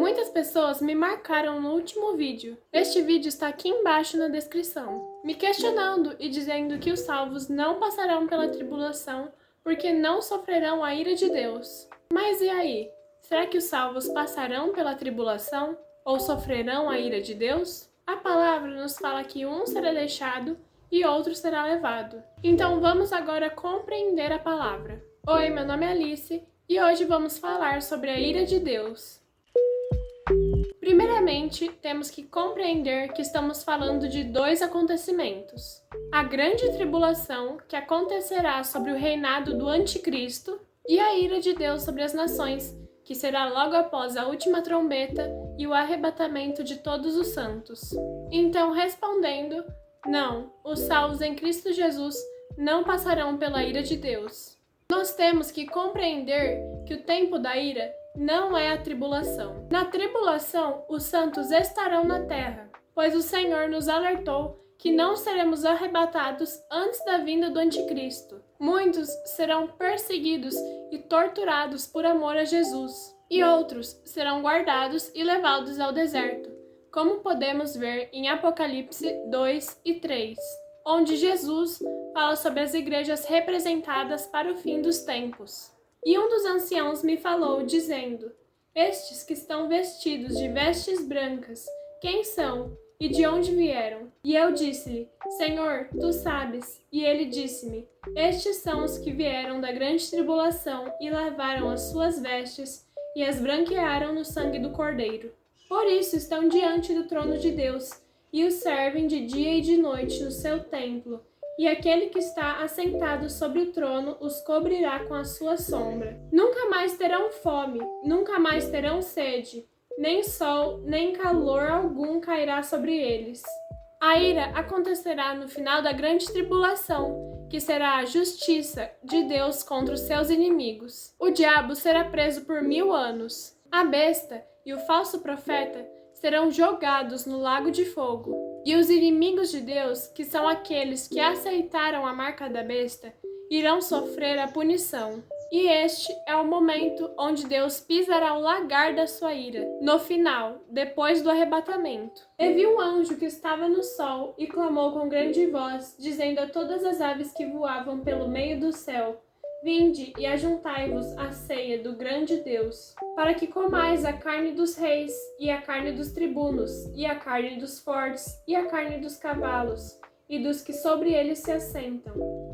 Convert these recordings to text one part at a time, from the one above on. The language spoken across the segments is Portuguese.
Muitas pessoas me marcaram no último vídeo. Este vídeo está aqui embaixo na descrição, me questionando e dizendo que os salvos não passarão pela tribulação porque não sofrerão a ira de Deus. Mas e aí? Será que os salvos passarão pela tribulação ou sofrerão a ira de Deus? A palavra nos fala que um será deixado e outro será levado. Então vamos agora compreender a palavra. Oi, meu nome é Alice e hoje vamos falar sobre a ira de Deus. Primeiramente, temos que compreender que estamos falando de dois acontecimentos. A grande tribulação, que acontecerá sobre o reinado do anticristo, e a ira de Deus sobre as nações, que será logo após a última trombeta e o arrebatamento de todos os santos. Então, respondendo, não, os salvos em Cristo Jesus não passarão pela ira de Deus. Nós temos que compreender que o tempo da ira não é a tribulação. Na tribulação, os santos estarão na terra, pois o Senhor nos alertou que não seremos arrebatados antes da vinda do anticristo. Muitos serão perseguidos e torturados por amor a Jesus, e outros serão guardados e levados ao deserto, como podemos ver em Apocalipse 2 e 3, onde Jesus fala sobre as igrejas representadas para o fim dos tempos. E um dos anciãos me falou, dizendo: estes que estão vestidos de vestes brancas, quem são e de onde vieram? E eu disse-lhe: Senhor, tu sabes. E ele disse-me: estes são os que vieram da grande tribulação e lavaram as suas vestes e as branquearam no sangue do Cordeiro. Por isso estão diante do trono de Deus e o servem de dia e de noite no seu templo. E aquele que está assentado sobre o trono os cobrirá com a sua sombra. Nunca mais terão fome, nunca mais terão sede, nem sol, nem calor algum cairá sobre eles. A ira acontecerá no final da grande tribulação, que será a justiça de Deus contra os seus inimigos. O diabo será preso por 1000 anos. A besta e o falso profeta serão jogados no lago de fogo. E os inimigos de Deus, que são aqueles que aceitaram a marca da besta, irão sofrer a punição. E este é o momento onde Deus pisará o lagar da sua ira, no final, depois do arrebatamento. E vi um anjo que estava no sol e clamou com grande voz, dizendo a todas as aves que voavam pelo meio do céu: vinde e ajuntai-vos à ceia do grande Deus, para que comais a carne dos reis, e a carne dos tribunos, e a carne dos fortes, e a carne dos cavalos, e dos que sobre eles se assentam,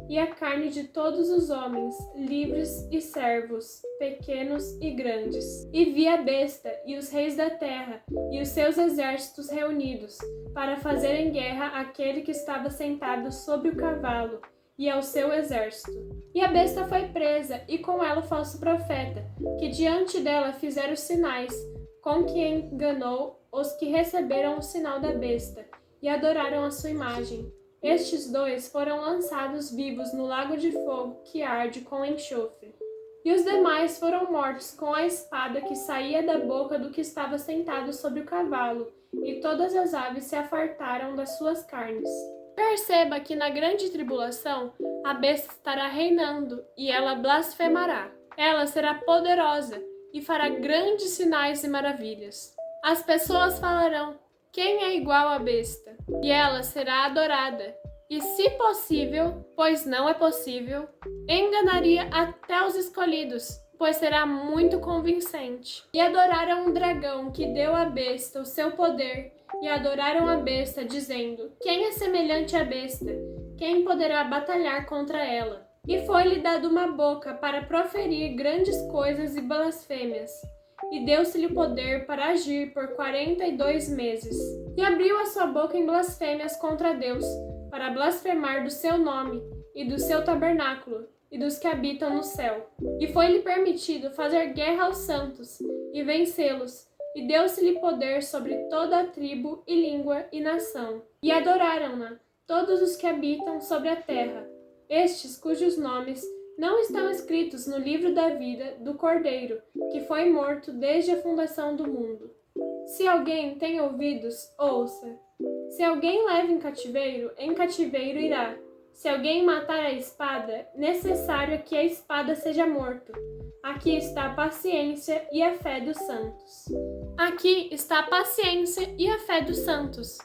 e a carne de todos os homens, livres e servos, pequenos e grandes. E vi a besta e os reis da terra, e os seus exércitos reunidos, para fazerem guerra àquele que estava sentado sobre o cavalo, e ao seu exército. E a besta foi presa, e com ela o falso profeta, que diante dela fizeram os sinais, com que enganou os que receberam o sinal da besta, e adoraram a sua imagem. Estes dois foram lançados vivos no lago de fogo que arde com enxofre. E os demais foram mortos com a espada que saía da boca do que estava sentado sobre o cavalo, e todas as aves se afartaram das suas carnes. Perceba que na grande tribulação a besta estará reinando e ela blasfemará. Ela será poderosa e fará grandes sinais e maravilhas. As pessoas falarão: quem é igual à besta? E ela será adorada. E se possível, pois não é possível, enganaria até os escolhidos, pois será muito convincente. E adoraram um dragão que deu à besta o seu poder, e adoraram a besta, dizendo: quem é semelhante à besta? Quem poderá batalhar contra ela? E foi-lhe dado uma boca para proferir grandes coisas e blasfêmias, e deu-se-lhe poder para agir por 42 meses. E abriu a sua boca em blasfêmias contra Deus, para blasfemar do seu nome, e do seu tabernáculo, e dos que habitam no céu. E foi-lhe permitido fazer guerra aos santos, e vencê-los, e deu-se-lhe poder sobre toda a tribo e língua e nação. E adoraram-na todos os que habitam sobre a terra, estes cujos nomes não estão escritos no livro da vida do Cordeiro, que foi morto desde a fundação do mundo. Se alguém tem ouvidos, ouça. Se alguém leva em cativeiro irá. Se alguém matar a espada, necessário é que a espada seja morto. Aqui está a paciência e a fé dos santos. Aqui está a paciência e a fé dos santos.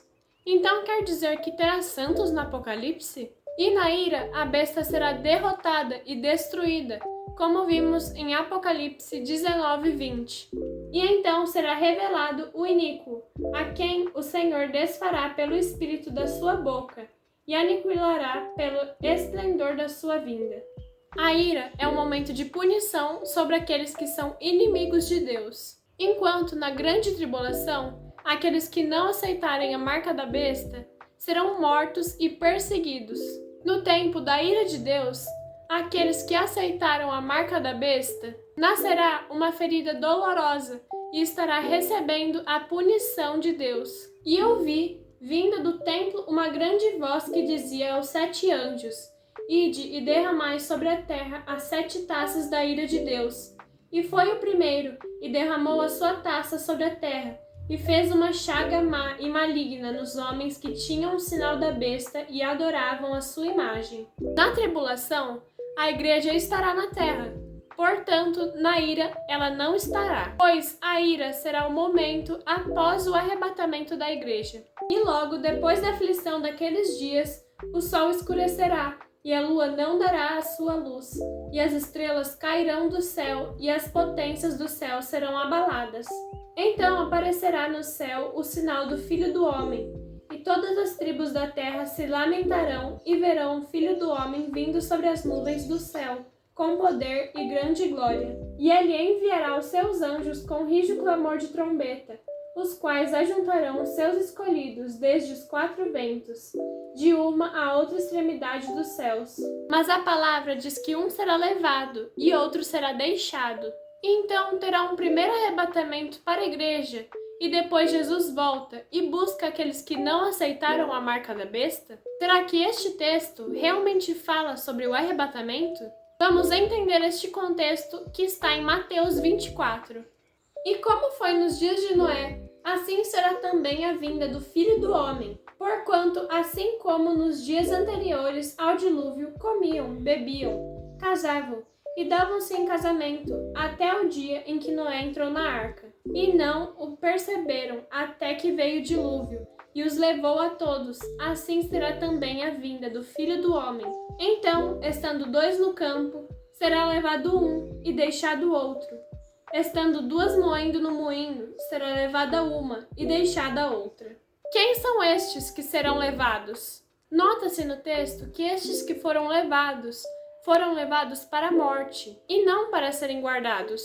Então quer dizer que terá santos no Apocalipse? E na ira a besta será derrotada e destruída, como vimos em Apocalipse 19:20. E então será revelado o iníquo, a quem o Senhor desfará pelo espírito da sua boca, e aniquilará pelo esplendor da sua vinda. A ira é um momento de punição sobre aqueles que são inimigos de Deus, enquanto na grande tribulação, aqueles que não aceitarem a marca da besta serão mortos e perseguidos. No tempo da ira de Deus, aqueles que aceitaram a marca da besta, nascerá uma ferida dolorosa e estará recebendo a punição de Deus. E ouvi, vinda do templo, uma grande voz que dizia aos 7 anjos: Ide e derramai sobre a terra as 7 taças da ira de Deus. E foi o primeiro, e derramou a sua taça sobre a terra, e fez uma chaga má e maligna nos homens que tinham o sinal da besta e adoravam a sua imagem. Na tribulação, a igreja estará na terra. Portanto, na ira ela não estará, pois a ira será o momento após o arrebatamento da igreja. E logo depois da aflição daqueles dias, o sol escurecerá, e a lua não dará a sua luz, e as estrelas cairão do céu, e as potências do céu serão abaladas. Então aparecerá no céu o sinal do Filho do Homem, e todas as tribos da terra se lamentarão e verão o Filho do Homem vindo sobre as nuvens do céu, com poder e grande glória. E ele enviará os seus anjos com rijo clamor de trombeta, os quais ajuntarão os seus escolhidos desde os 4 ventos, de uma à outra extremidade dos céus. Mas a palavra diz que um será levado e outro será deixado. Então terá um primeiro arrebatamento para a igreja, e depois Jesus volta e busca aqueles que não aceitaram a marca da besta? Será que este texto realmente fala sobre o arrebatamento? Vamos entender este contexto que está em Mateus 24. E como foi nos dias de Noé, assim será também a vinda do Filho do Homem. Porquanto, assim como nos dias anteriores ao dilúvio, comiam, bebiam, casavam e davam-se em casamento, até o dia em que Noé entrou na arca. E não o perceberam até que veio o dilúvio, e os levou a todos. Assim será também a vinda do Filho do Homem. Então, estando 2 no campo, será levado um e deixado outro. Estando 2 moendo no moinho, será levada uma e deixada a outra. Quem são estes que serão levados? Nota-se no texto que estes que foram levados para a morte, e não para serem guardados.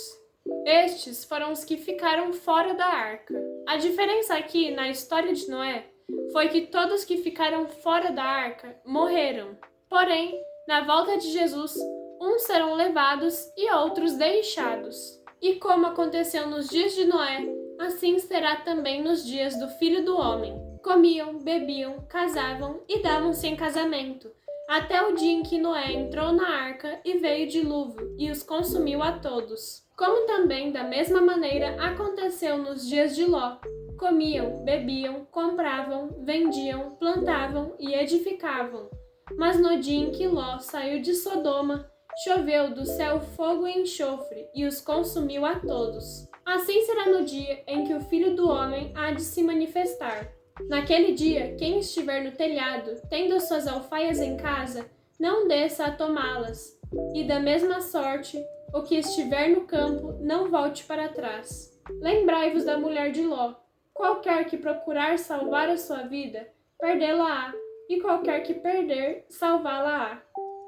Estes foram os que ficaram fora da arca. A diferença aqui na história de Noé foi que todos que ficaram fora da arca morreram. Porém, na volta de Jesus, uns serão levados e outros deixados. E como aconteceu nos dias de Noé, assim será também nos dias do Filho do Homem. Comiam, bebiam, casavam e davam-se em casamento, até o dia em que Noé entrou na arca e veio o dilúvio e os consumiu a todos. Como também, da mesma maneira, aconteceu nos dias de Ló. Comiam, bebiam, compravam, vendiam, plantavam e edificavam. Mas no dia em que Ló saiu de Sodoma, choveu do céu fogo e enxofre e os consumiu a todos. Assim será no dia em que o Filho do Homem há de se manifestar. Naquele dia, quem estiver no telhado, tendo as suas alfaias em casa, não desça a tomá-las. E da mesma sorte, o que estiver no campo, não volte para trás. Lembrai-vos da mulher de Ló. Qualquer que procurar salvar a sua vida, perdê-la-á, e qualquer que perder, salvá-la-á.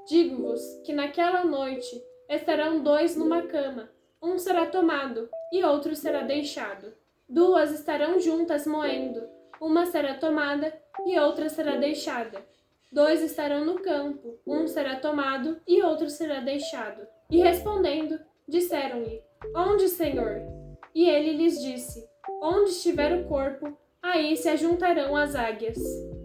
Digo-vos que naquela noite estarão 2 numa cama, um será tomado e outro será deixado. 2 estarão juntas moendo, uma será tomada e outra será deixada. 2 estarão no campo, um será tomado e outro será deixado. E respondendo, disseram-lhe: Onde, Senhor? E ele lhes disse: Onde estiver o corpo, aí se ajuntarão as águias.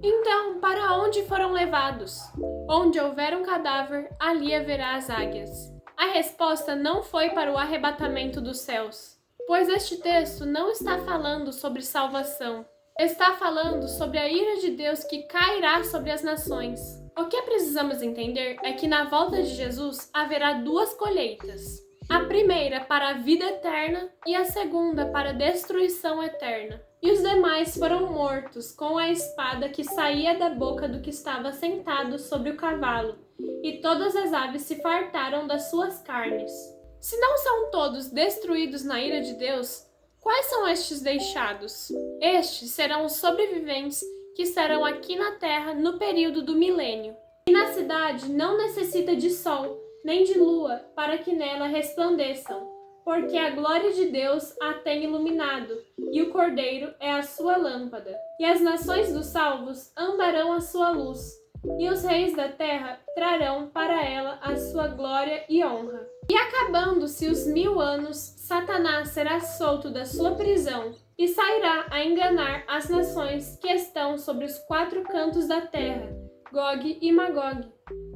Então, para onde foram levados? Onde houver um cadáver, ali haverá as águias. A resposta não foi para o arrebatamento dos céus, pois este texto não está falando sobre salvação. Está falando sobre a ira de Deus que cairá sobre as nações. O que precisamos entender é que na volta de Jesus haverá duas colheitas. A primeira para a vida eterna e a segunda para a destruição eterna. E os demais foram mortos com a espada que saía da boca do que estava sentado sobre o cavalo, e todas as aves se fartaram das suas carnes. Se não são todos destruídos na ira de Deus, quais são estes deixados? Estes serão os sobreviventes que estarão aqui na terra no período do milênio. E na cidade não necessita de sol, nem de lua, para que nela resplandeçam, porque a glória de Deus a tem iluminado, e o Cordeiro é a sua lâmpada. E as nações dos salvos andarão à sua luz, e os reis da terra trarão para ela a sua glória e honra. E acabando-se os 1000 anos, Satanás será solto da sua prisão, e sairá a enganar as nações que estão sobre os 4 cantos da terra, Gog e Magog,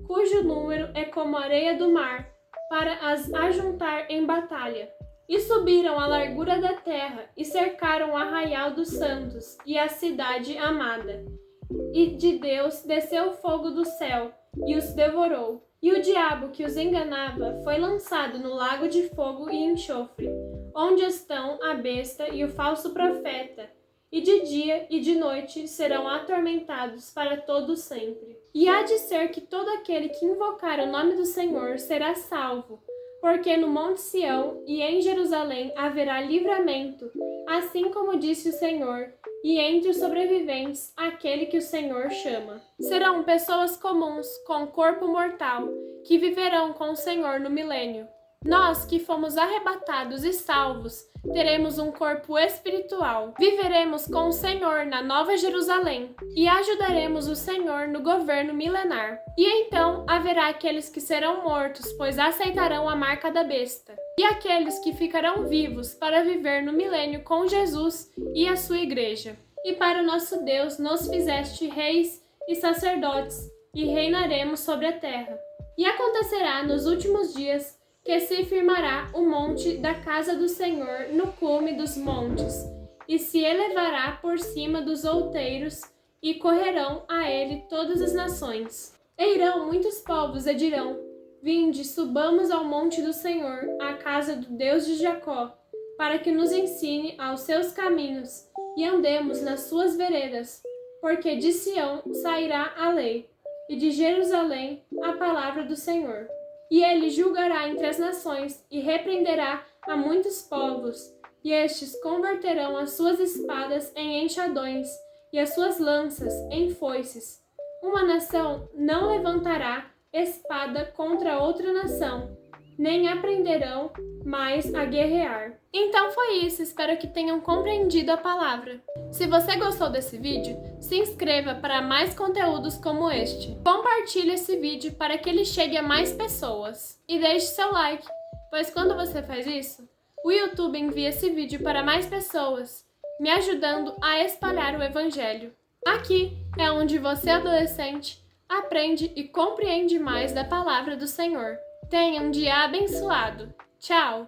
cujo número é como a areia do mar, para as ajuntar em batalha. E subiram a largura da terra, e cercaram o arraial dos santos, e a cidade amada. E de Deus desceu fogo do céu, e os devorou. E o diabo que os enganava foi lançado no lago de fogo e enxofre, onde estão a besta e o falso profeta, e de dia e de noite serão atormentados para todo sempre. E há de ser que todo aquele que invocar o nome do Senhor será salvo, porque no Monte Sião e em Jerusalém haverá livramento, assim como disse o Senhor, e entre os sobreviventes aquele que o Senhor chama. Serão pessoas comuns, com corpo mortal, que viverão com o Senhor no milênio. Nós que fomos arrebatados e salvos, teremos um corpo espiritual. Viveremos com o Senhor na Nova Jerusalém e ajudaremos o Senhor no governo milenar. E então haverá aqueles que serão mortos, pois aceitarão a marca da besta, e aqueles que ficarão vivos para viver no milênio com Jesus e a sua igreja. E para o nosso Deus nos fizeste reis e sacerdotes, e reinaremos sobre a terra. E acontecerá nos últimos dias que se firmará o monte da casa do Senhor no cume dos montes, e se elevará por cima dos outeiros, e correrão a ele todas as nações. E irão muitos povos e dirão: Vinde, subamos ao monte do Senhor, à casa do Deus de Jacó, para que nos ensine aos seus caminhos, e andemos nas suas veredas, porque de Sião sairá a lei, e de Jerusalém a palavra do Senhor. E ele julgará entre as nações, e repreenderá a muitos povos, e estes converterão as suas espadas em enxadões, e as suas lanças em foices. Uma nação não levantará espada contra outra nação, nem aprenderão mais a guerrear. Então foi isso, espero que tenham compreendido a palavra. Se você gostou desse vídeo, se inscreva para mais conteúdos como este. Compartilhe esse vídeo para que ele chegue a mais pessoas. E deixe seu like, pois quando você faz isso, o YouTube envia esse vídeo para mais pessoas, me ajudando a espalhar o Evangelho. Aqui é onde você, adolescente, aprende e compreende mais da palavra do Senhor. Tenha um dia abençoado. Tchau!